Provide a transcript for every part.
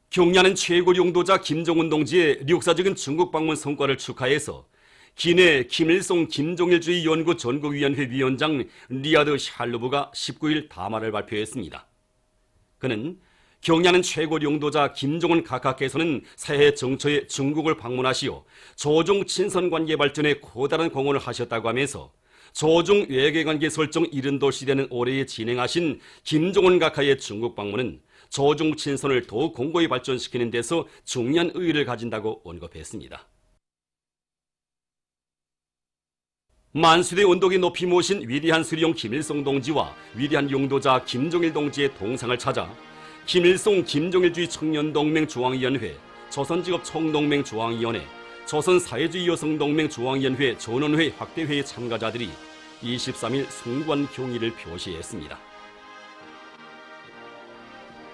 경야는 최고 용도자 김정은 동지의 역사적인 중국 방문 성과를 축하해서 기내 김일성 김정일주의 연구 전국위원회 위원장 리야드 샬루브가 19일 담화를 발표했습니다. 그는 경야는 최고 용도자 김정은 각하께서는 새해 정초에 중국을 방문하시어 조중 친선관계 발전에 커다란 공헌을 하셨다고 하면서 조중 외교관계 설정 70돌 시대는 올해에 진행하신 김정은 각하의 중국 방문은 조중 친선을 더욱 공고히 발전시키는 데서 중요한 의의를 가진다고 언급했습니다. 만수대 언덕에 높이 모신 위대한 수령 김일성 동지와 위대한 용도자 김정일 동지의 동상을 찾아 김일성 김정일주의 청년동맹 중앙위원회, 조선직업 총동맹 중앙위원회, 조선사회주의 여성동맹 중앙위원회 전원회 확대회의 참가자들이 23일 숭고한 경의를 표시했습니다.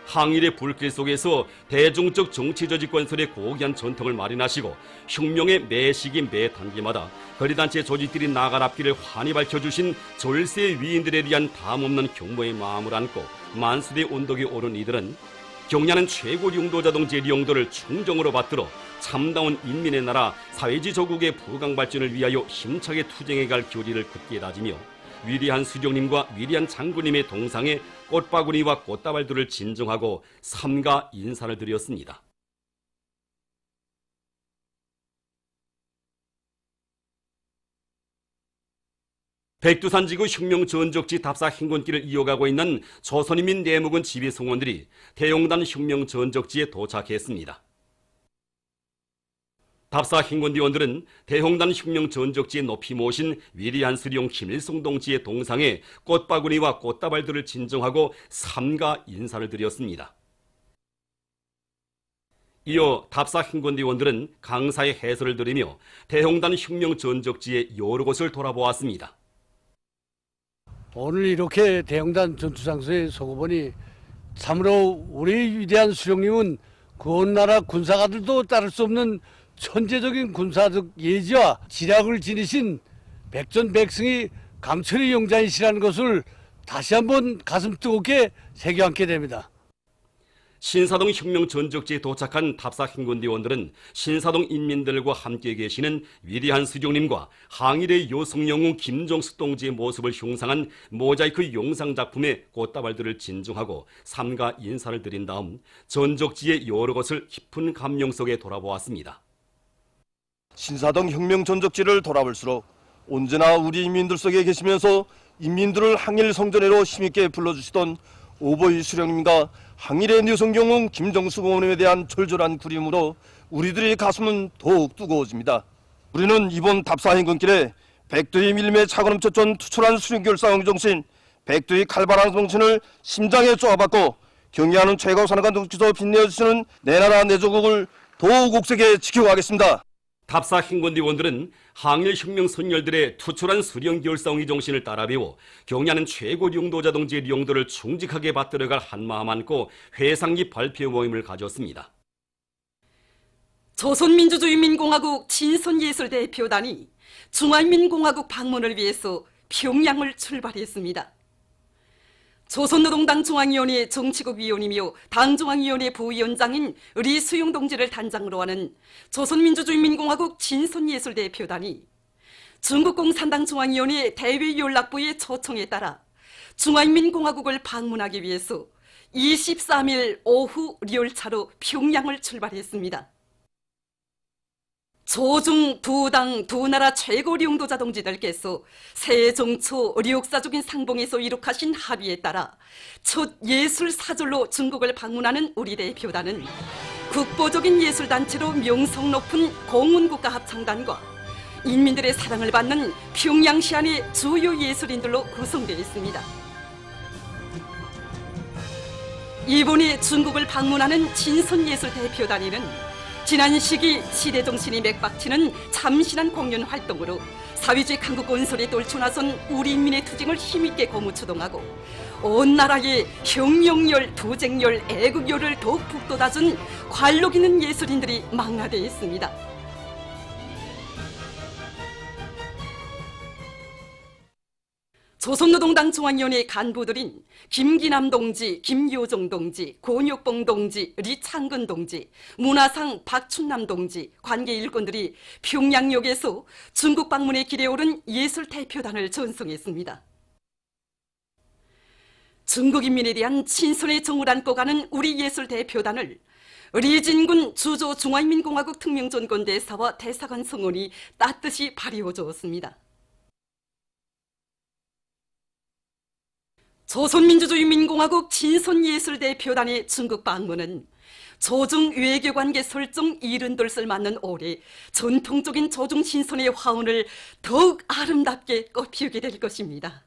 항일의 불길 속에서 대중적 정치 조직 건설의 고귀한 전통을 마련하시고 혁명의 매 시기 매 단계마다 거리단체 조직들이 나아갈 앞길을 환히 밝혀주신 졸세 위인들에 대한 담없는 경모의 마음을 안고 만수대 언덕에 오른 이들은 경야는 최고 용도자 동지의 용도를 충정으로 받들어 참다운 인민의 나라 사회주의 조국의 부강 발전을 위하여 힘차게 투쟁해갈 교리를 굳게 다지며 위대한 수령님과 위대한 장군님의 동상에 꽃바구니와 꽃다발들을 진정하고 삼가 인사를 드렸습니다. 백두산지구 혁명전적지 답사 행군길을 이어가고 있는 조선인민 내무군 지휘승원들이 대용단 혁명전적지에 도착했습니다. 답사 행군대원들은 대홍단 혁명전적지에 높이 모신 위대한 수령 김일성 동지의 동상에 꽃바구니와 꽃다발들을 진정하고 삼가 인사를 드렸습니다. 이어 답사 행군대원들은 강사의 해설을 들으며 대홍단 혁명전적지의 여러 곳을 돌아보았습니다. 오늘 이렇게 대형단 전투장소에 서고보니 참으로 우리 위대한 수령님은 그 어느 나라 군사가들도 따를 수 없는 천재적인 군사적 예지와 지략을 지니신 백전백승의 강철의 용자이시라는 것을 다시 한번 가슴 뜨겁게 새겨안게 됩니다. 신사동 혁명전적지에 도착한 답사 행군대원들은 신사동 인민들과 함께 계시는 위대한 수령님과 항일의 여성영웅 김정숙 동지의 모습을 흉상한 모자이크 영상작품의 꽃다발들을 진중하고 삼가 인사를 드린 다음 전적지의 여러 곳을 깊은 감명 속에 돌아보았습니다. 신사동 혁명전적지를 돌아볼수록 언제나 우리 인민들 속에 계시면서 인민들을 항일 성전회로 힘있게 불러주시던 오보이 수령님과 항일의 여성영웅 김정숙 어머님에 대한 절절한 그리움으로 우리들의 가슴은 더욱 뜨거워집니다. 우리는 이번 답사 행군길에 백두의 밀림에 차고 넘쳤던 투철한 수령결사형 정신, 백두의 칼바람 정신을 심장에 쪼아받고 경의하는 최고 산악관 동지도 빛내어주시는 내 나라 내 조국을 더욱 옥색에 지켜가겠습니다. 답사 행군대원들은 항일 혁명 선열들의 투철한 수령결사홍의 정신을 따라 배워 경야는 최고 용도자 동지의 용도를 충직하게 받들어갈 한마음 안고 회상기 발표 모임을 가졌습니다. 조선민주주의인민공화국 진선예술대표단이 중화인민공화국 방문을 위해서 평양을 출발했습니다. 조선노동당 중앙위원회 정치국 위원이며 당중앙위원회 부위원장인 리수용 동지를 단장으로 하는 조선민주주의인민공화국 진선예술대표단이 중국공산당 중앙위원회 대외연락부의 초청에 따라 중화인민공화국을 방문하기 위해서 23일 오후 열차로 평양을 출발했습니다. 조중 두 당 두 나라 최고 용도자 동지들께서 새해 정초 역사적인 상봉에서 이룩하신 합의에 따라 첫 예술 사절로 중국을 방문하는 우리 대표단은 국보적인 예술단체로 명성 높은 공운국가합창단과 인민들의 사랑을 받는 평양시 안의 주요 예술인들로 구성되어 있습니다. 이번에 중국을 방문하는 진선예술대표단에는 지난 시기 시대정신이 맥박치는 참신한 공연 활동으로 사회주의 강국 건설에 떨쳐나선 우리 인민의 투쟁을 힘있게 고무추동하고 온 나라의 혁명열, 투쟁열, 애국열을 더욱 북돋아준 관록 있는 예술인들이 망라되어 있습니다. 조선노동당 중앙위원회 간부들인 김기남 동지, 김효정 동지, 고육봉 동지, 리창근 동지, 문화상 박춘남 동지, 관계 일꾼들이 평양역에서 중국 방문의 길에 오른 예술 대표단을 전송했습니다. 중국 인민에 대한 친선의 정을 안고 가는 우리 예술 대표단을 리진군 주조 중화인민공화국 특명전권대사와 대사관 성원이 따뜻이 발휘해 주었습니다. 조선민주주의인민공화국 친선예술대표단의 중국 방문은 조중 외교관계 설정 70돌을 맞는 올해 전통적인 조중 친선의 화운을 더욱 아름답게 꽃피우게 될 것입니다.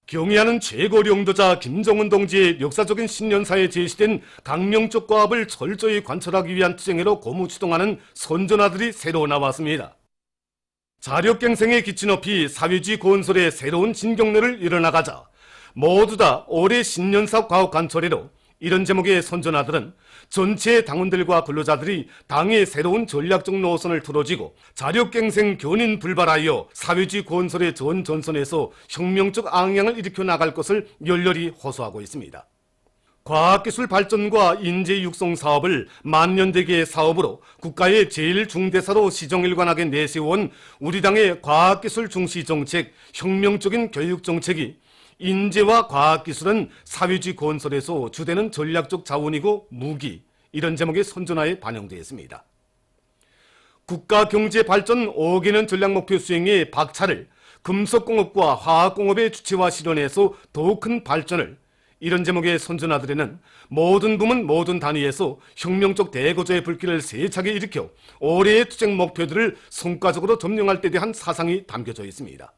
경의하는 최고領도자 김정은 동지의 역사적인 신년사에 제시된 강령적 과업을 철저히 관철하기 위한 투쟁으로 고무추동하는 선전아들이 새로 나왔습니다. 자력갱생의 기치 높이 사회주의 건설의 새로운 진경로를 이뤄나가자 모두 다 올해 신년사 과업 관철회로 이런 제목의 선전아들은 전체 당원들과 근로자들이 당의 새로운 전략적 노선을 틀어지고 자력갱생 견인 불발하여 사회주의 건설의 전 전선에서 혁명적 앙양을 일으켜 나갈 것을 열렬히 호소하고 있습니다. 과학기술 발전과 인재 육성 사업을 만년대계의 사업으로 국가의 제일 중대사로 시정일관하게 내세운 우리 당의 과학기술 중시 정책, 혁명적인 교육 정책이 인재와 과학기술은 사회주의 건설에서 주되는 전략적 자원이고 무기, 이런 제목의 선전하에 반영되어 있습니다. 국가 경제 발전 5개년 전략 목표 수행의 박차를 금속공업과 화학공업의 주체화 실현해서 더욱 큰 발전을, 이런 제목의 선전아들에는 모든 부문 모든 단위에서 혁명적 대거조의 불길을 세차게 일으켜 올해의 투쟁 목표들을 성과적으로 점령할 때 대한 사상이 담겨져 있습니다.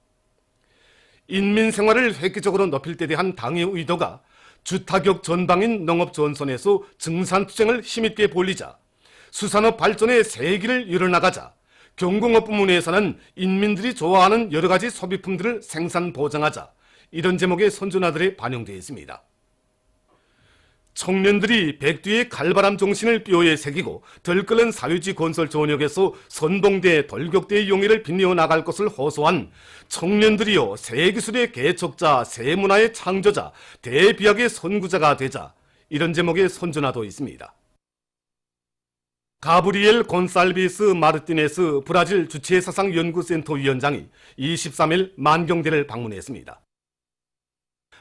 인민 생활을 획기적으로 높일 때 대한 당의 의도가 주타격 전방인 농업 전선에서 증산투쟁을 힘있게 벌리자, 수산업 발전의 새 길을 이뤄나가자, 경공업 부문에서는 인민들이 좋아하는 여러 가지 소비품들을 생산 보장하자, 이런 제목의 선전아들에 반영되어 있습니다. 청년들이 백두의 칼바람 정신을 뼈에 새기고 들끓는 사회주의 건설 전역에서 선봉대, 돌격대의 용의를 빛내어 나갈 것을 호소한 청년들이여 새 기술의 개척자, 새 문화의 창조자, 대비약의 선구자가 되자, 이런 제목의 선전화도 있습니다. 가브리엘 곤살비스 마르티네스 브라질 주체사상연구센터 위원장이 23일 만경대를 방문했습니다.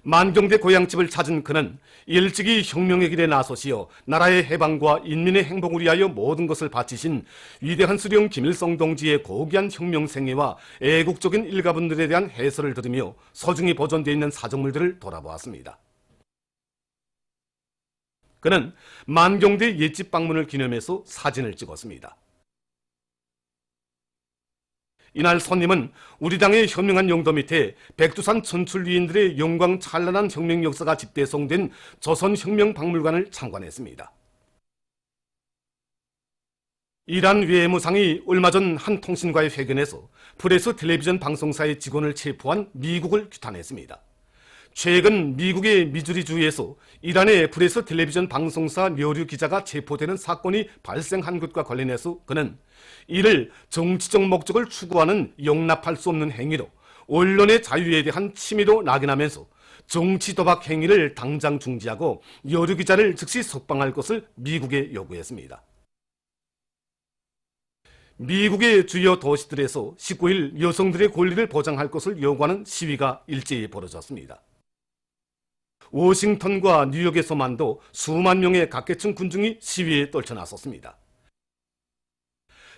만경대 고향집을 찾은 그는 일찍이 혁명의 길에 나서시어 나라의 해방과 인민의 행복을 위하여 모든 것을 바치신 위대한 수령 김일성 동지의 고귀한 혁명 생애와 애국적인 일가분들에 대한 해설을 들으며 소중히 보존되어 있는 사정물들을 돌아보았습니다. 그는 만경대 옛집 방문을 기념해서 사진을 찍었습니다. 이날 손님은 우리 당의 현명한 용도 밑에 백두산 천출위인들의 영광 찬란한 혁명 역사가 집대성된 조선혁명박물관을 참관했습니다. 이란 외무상이 얼마 전 한 통신과의 회견에서 프레스 텔레비전 방송사의 직원을 체포한 미국을 규탄했습니다. 최근 미국의 미주리주에서 이란의 프레스 텔레비전 방송사 묘류 기자가 체포되는 사건이 발생한 것과 관련해서 그는 이를 정치적 목적을 추구하는 용납할 수 없는 행위로 언론의 자유에 대한 침해로 낙인하면서 정치 도박 행위를 당장 중지하고 여류 기자를 즉시 석방할 것을 미국에 요구했습니다. 미국의 주요 도시들에서 19일 여성들의 권리를 보장할 것을 요구하는 시위가 일제히 벌어졌습니다. 워싱턴과 뉴욕에서만도 수만 명의 각계층 군중이 시위에 떨쳐나섰습니다.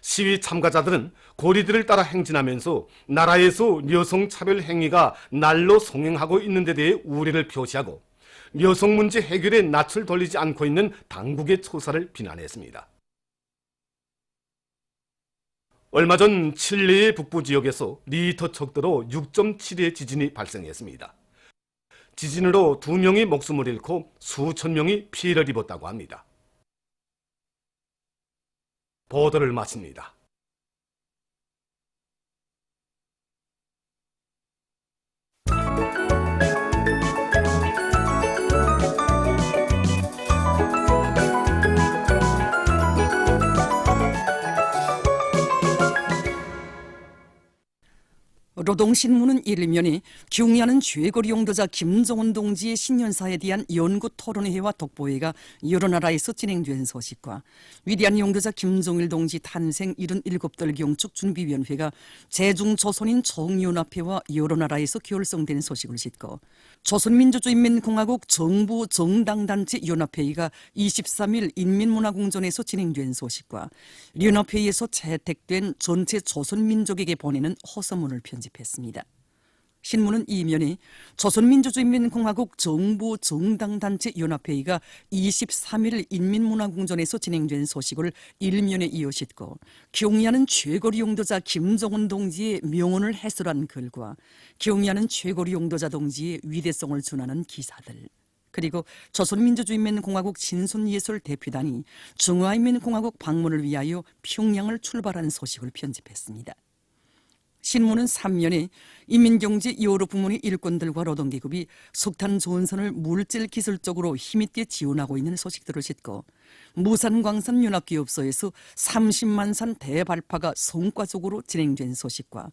시위 참가자들은 고리들을 따라 행진하면서 나라에서 여성 차별 행위가 날로 성행하고 있는 데 대해 우려를 표시하고 여성 문제 해결에 낯을 돌리지 않고 있는 당국의 처사를 비난했습니다. 얼마 전 칠레의 북부 지역에서 리히터 척도로 6.7의 지진이 발생했습니다. 지진으로 2명이 목숨을 잃고 수천 명이 피해를 입었다고 합니다. 보도를 마칩니다. 노동신문은 일면에 경의하는 최고리 용도자 김정은 동지의 신년사에 대한 연구 토론회와 독보회가 여러 나라에서 진행된 소식과 위대한 용도자 김정일 동지 탄생 77돌 경축 준비위원회가 제중조선인 정연합회와 여러 나라에서 결성된 소식을 싣고 조선민주주의인민공화국 정부 정당단체 연합회의가 23일 인민문화궁전에서 진행된 소식과 연합회의에서 채택된 전체 조선민족에게 보내는 호소문을 편집했습니다. 신문은 이면에 조선민주주의인민공화국 정부 정당단체 연합회의가 23일 인민문화궁전에서 진행된 소식을 일면에 이어 싣고 경의하는 최고리 용도자 김정은 동지의 명언을 해설한 글과 경의하는 최고리 용도자 동지의 위대성을 준하는 기사들, 그리고 조선민주주의인민공화국 신순예술대표단이 중화인민공화국 방문을 위하여 평양을 출발한 소식을 편집했습니다. 신문은 3년에 인민경제 여러 부문의 일꾼들과 노동계급이 석탄 전선을 물질 기술적으로 힘있게 지원하고 있는 소식들을 싣고 무산광산연합기업소에서 30만 산 대발파가 성과적으로 진행된 소식과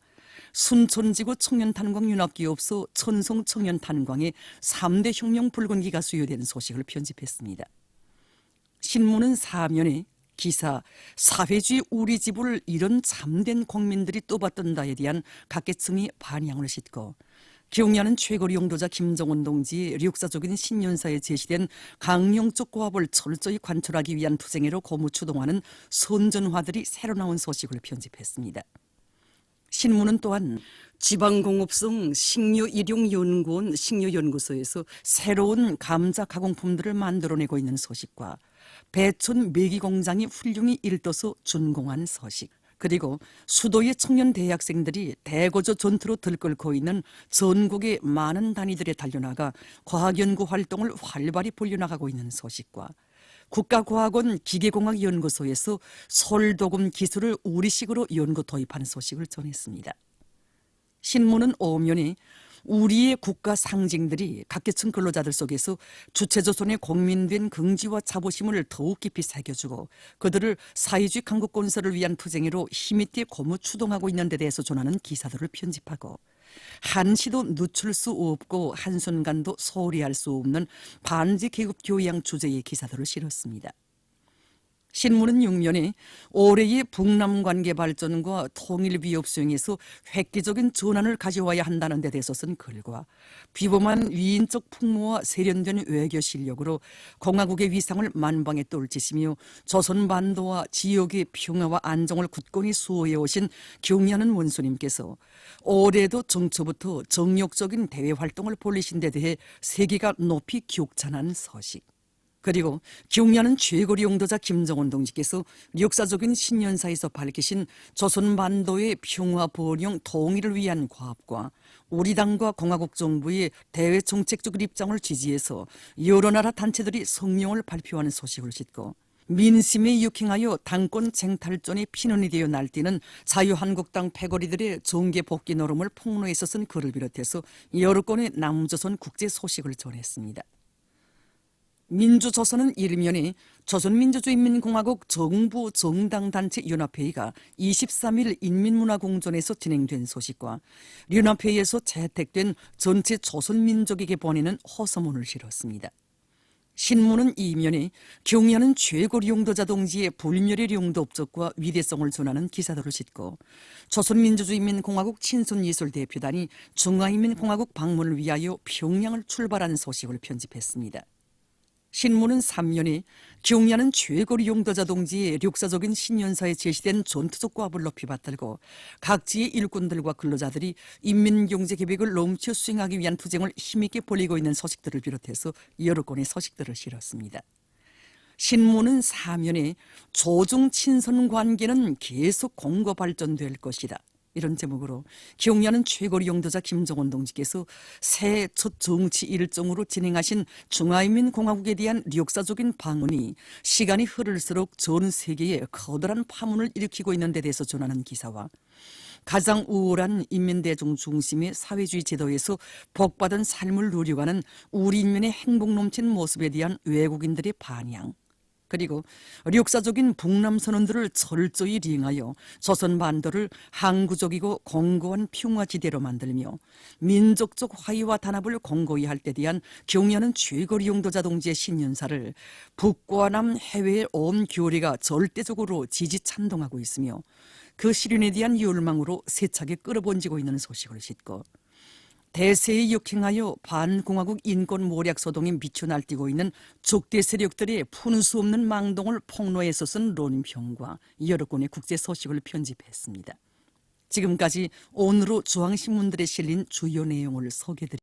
순천지구 청년탄광연합기업소 천송청년탄광의 3대 혁명 붉은기가 수여된 소식을 편집했습니다. 신문은 4면에 기사, 사회주의 우리 집을 이런 참된 국민들이 떠받든다에 대한 각계층의 반향을 싣고 경의하는 최고리 용도자 김정은 동지의 역사적인 신년사에 제시된 강령적 고압을 철저히 관철하기 위한 투쟁으로 고무추동하는 선전화들이 새로 나온 소식을 편집했습니다. 신문은 또한 지방공업성 식료일용연구원 식료연구소에서 새로운 감자 가공품들을 만들어내고 있는 소식과 배촌 메기공장이 훌륭히 일떠서 준공한 소식, 그리고 수도의 청년 대학생들이 대거조 전투로 들끓고 있는 전국의 많은 단위들에 달려나가 과학연구 활동을 활발히 벌려나가고 있는 소식과 국가과학원 기계공학연구소에서 솔도금 기술을 우리식으로 연구 도입하는 소식을 전했습니다. 신문은 오면에 우리의 국가 상징들이 각계층 근로자들 속에서 주체조선의 공민된 긍지와 자부심을 더욱 깊이 새겨주고 그들을 사회주의 강국 건설을 위한 투쟁으로 힘있게 고무 추동하고 있는 데 대해서 전하는 기사들을 편집하고 한시도 늦출 수 없고 한순간도 소홀히 할 수 없는 반지 계급 교양 주제의 기사들을 실었습니다. 신문은 6면에 올해의 북남 관계 발전과 통일 위협 수행에서 획기적인 전환을 가져와야 한다는 데 대해서 쓴 글과 비범한 위인적 풍모와 세련된 외교 실력으로 공화국의 위상을 만방에 떨치시며 조선반도와 지역의 평화와 안정을 굳건히 수호해 오신 경의하는 원수님께서 올해도 정초부터 정력적인 대외 활동을 벌리신 데 대해 세계가 높이 격찬한 소식, 그리고 경의하는 최고리 용도자 김정은 동지께서 역사적인 신년사에서 밝히신 조선반도의 평화 번영 통일을 위한 과업과 우리 당과 공화국 정부의 대외 정책적 입장을 지지해서 여러 나라 단체들이 성명을 발표하는 소식을 싣고 민심에 역행하여 당권 쟁탈전의 피눈이 되어 날뛰는 자유한국당 패거리들의 정계 복귀 노름을 폭로해서 쓴 글을 비롯해서 여러 건의 남조선 국제 소식을 전했습니다. 민주조선은 일면에 조선민주주의인민공화국 정부 정당단체 연합회의가 23일 인민문화궁전에서 진행된 소식과 연합회의에서 채택된 전체 조선민족에게 보내는 호소문을 실었습니다. 신문은 이면에 경의하는 최고리 용도자 동지의 불멸의 용도 업적과 위대성을 전하는 기사들을 싣고 조선민주주의인민공화국 친선예술대표단이 중화인민공화국 방문을 위하여 평양을 출발한 소식을 편집했습니다. 신문은 3면에 경의하는 최고리 용도자 동지의 역사적인 신년사에 제시된 전투적 과업을 높이 받들고 각지의 일꾼들과 근로자들이 인민경제계획을 넘쳐 수행하기 위한 투쟁을 힘있게 벌이고 있는 소식들을 비롯해서 여러 건의 소식들을 실었습니다. 신문은 4면에 조중 친선 관계는 계속 공고 발전될 것이다, 이런 제목으로 경의하는 최고리 용도자 김정은 동지께서 새해 첫 정치 일정으로 진행하신 중화인민공화국에 대한 역사적인 방문이 시간이 흐를수록 전 세계에 커다란 파문을 일으키고 있는 데 대해서 전하는 기사와 가장 우월한 인민대중 중심의 사회주의 제도에서 복받은 삶을 누려가는 우리 인민의 행복 넘치는 모습에 대한 외국인들의 반향, 그리고 력사적인 북남 선언들을 철저히 리행하여 조선 반도를 항구적이고 공고한 평화지대로 만들며 민족적 화해와 단합을 공고히 할 때 대한 경의하는 최고리 용도자 동지의 신년사를 북과 남 해외의 온 교리가 절대적으로 지지 찬동하고 있으며 그 실현에 대한 열망으로 세차게 끌어번지고 있는 소식을 싣고 대세에 역행하여 반공화국 인권 모략 소동에 미쳐 날뛰고 있는 족대 세력들의 푸는 수 없는 망동을 폭로해서 쓴論평과 여러 건의 국제 소식을 편집했습니다. 지금까지 오늘로 중앙신문들에 실린 주요 내용을 소개드립니다.